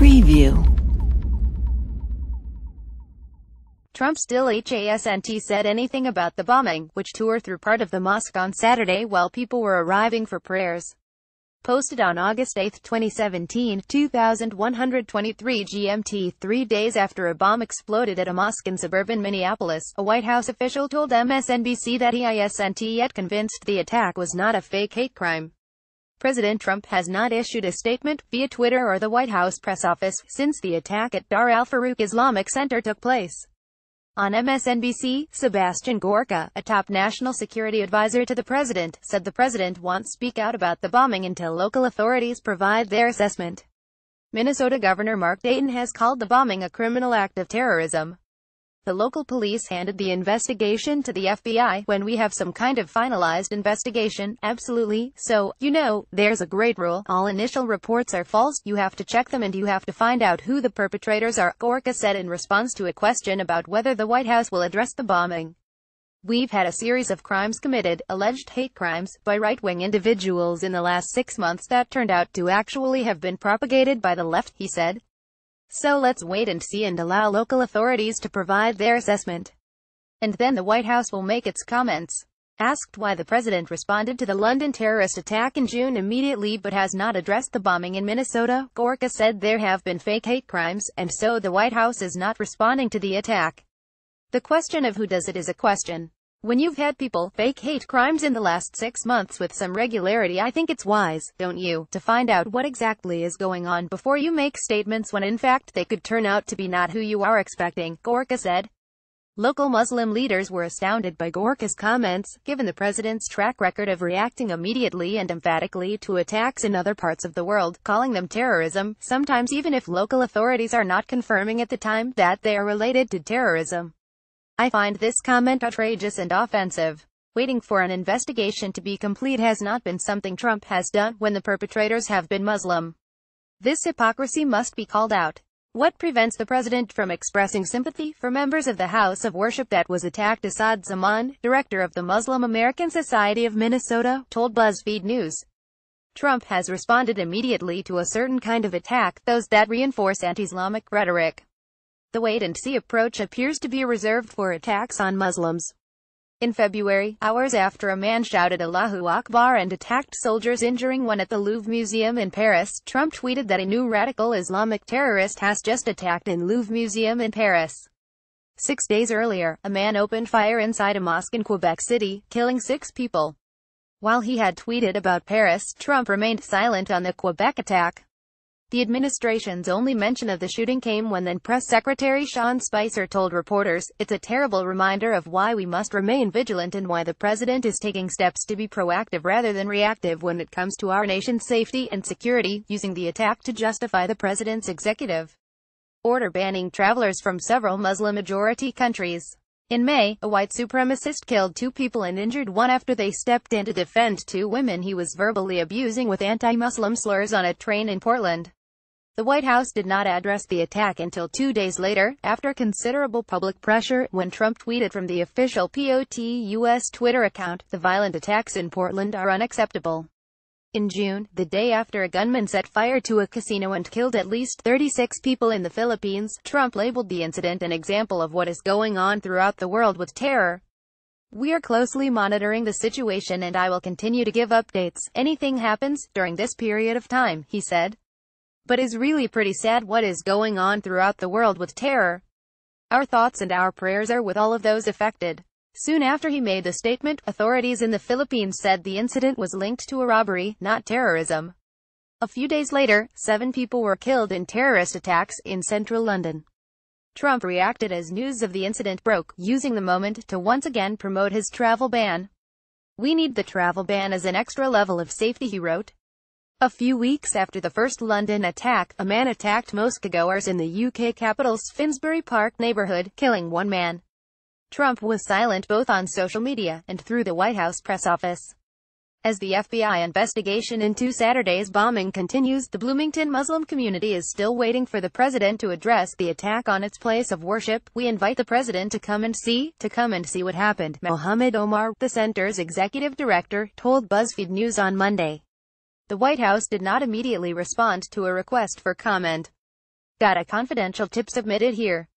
Preview. Trump still hasn't said anything about the bombing, which tore through part of the mosque on Saturday while people were arriving for prayers. Posted on August 8, 2017, 2123 GMT, 3 days after a bomb exploded at a mosque in suburban Minneapolis, a White House official told MSNBC that he isn't yet convinced the attack was not a fake hate crime. President Trump has not issued a statement, via Twitter or the White House press office, since the attack at Dar al-Farouk Islamic Center took place. On MSNBC, Sebastian Gorka, a top national security advisor to the president, said the president won't speak out about the bombing until local authorities provide their assessment. Minnesota Governor Mark Dayton has called the bombing a criminal act of terrorism. The local police handed the investigation to the FBI. When we have some kind of finalized investigation, absolutely. So, there's a great rule. All initial reports are false. You have to check them and you have to find out who the perpetrators are, Gorka said in response to a question about whether the White House will address the bombing. We've had a series of crimes committed, alleged hate crimes, by right-wing individuals in the last 6 months that turned out to actually have been propagated by the left, he said. So let's wait and see and allow local authorities to provide their assessment. And then the White House will make its comments. Asked why the president responded to the London terrorist attack in June immediately but has not addressed the bombing in Minnesota, Gorka said there have been fake hate crimes, and so the White House is not responding to the attack. The question of who does it is a question. When you've had people fake hate crimes in the last 6 months with some regularity, I think it's wise, don't you, to find out what exactly is going on before you make statements when in fact they could turn out to be not who you are expecting, Gorka said. Local Muslim leaders were astounded by Gorka's comments, given the president's track record of reacting immediately and emphatically to attacks in other parts of the world, calling them terrorism, sometimes even if local authorities are not confirming at the time that they are related to terrorism. I find this comment outrageous and offensive. Waiting for an investigation to be complete has not been something Trump has done when the perpetrators have been Muslim. This hypocrisy must be called out. What prevents the president from expressing sympathy for members of the house of worship that was attacked? Asad Zaman, director of the Muslim American Society of Minnesota, told BuzzFeed News. Trump has responded immediately to a certain kind of attack, those that reinforce anti-Islamic rhetoric. The wait-and-see approach appears to be reserved for attacks on Muslims. In February, hours after a man shouted Allahu Akbar and attacked soldiers, injuring one at the Louvre Museum in Paris, Trump tweeted that a new radical Islamic terrorist has just attacked in Louvre Museum in Paris. 6 days earlier, a man opened fire inside a mosque in Quebec City, killing 6 people. While he had tweeted about Paris, Trump remained silent on the Quebec attack. The administration's only mention of the shooting came when then Press Secretary Sean Spicer told reporters, "It's a terrible reminder of why we must remain vigilant and why the president is taking steps to be proactive rather than reactive when it comes to our nation's safety and security, using the attack to justify the president's executive order banning travelers from several Muslim-majority countries." In May, a white supremacist killed 2 people and injured 1 after they stepped in to defend 2 women he was verbally abusing with anti-Muslim slurs on a train in Portland. The White House did not address the attack until 2 days later, after considerable public pressure, when Trump tweeted from the official POTUS Twitter account, "The violent attacks in Portland are unacceptable." In June, the day after a gunman set fire to a casino and killed at least 36 people in the Philippines, Trump labeled the incident an example of what is going on throughout the world with terror. "We are closely monitoring the situation and I will continue to give updates. Anything happens during this period of time," he said. "But it's really pretty sad what is going on throughout the world with terror. Our thoughts and our prayers are with all of those affected." Soon after he made the statement, authorities in the Philippines said the incident was linked to a robbery, not terrorism. A few days later, 7 people were killed in terrorist attacks in central London. Trump reacted as news of the incident broke, using the moment to once again promote his travel ban. "We need the travel ban as an extra level of safety," he wrote. A few weeks after the first London attack, a man attacked mosque-goers in the UK capital's Finsbury Park neighbourhood, killing 1 man. Trump was silent both on social media and through the White House press office. As the FBI investigation into Saturday's bombing continues, the Bloomington Muslim community is still waiting for the president to address the attack on its place of worship. "We invite the president to come and see what happened," Mohammed Omar, the center's executive director, told BuzzFeed News on Monday. The White House did not immediately respond to a request for comment. Got a confidential tip submitted here.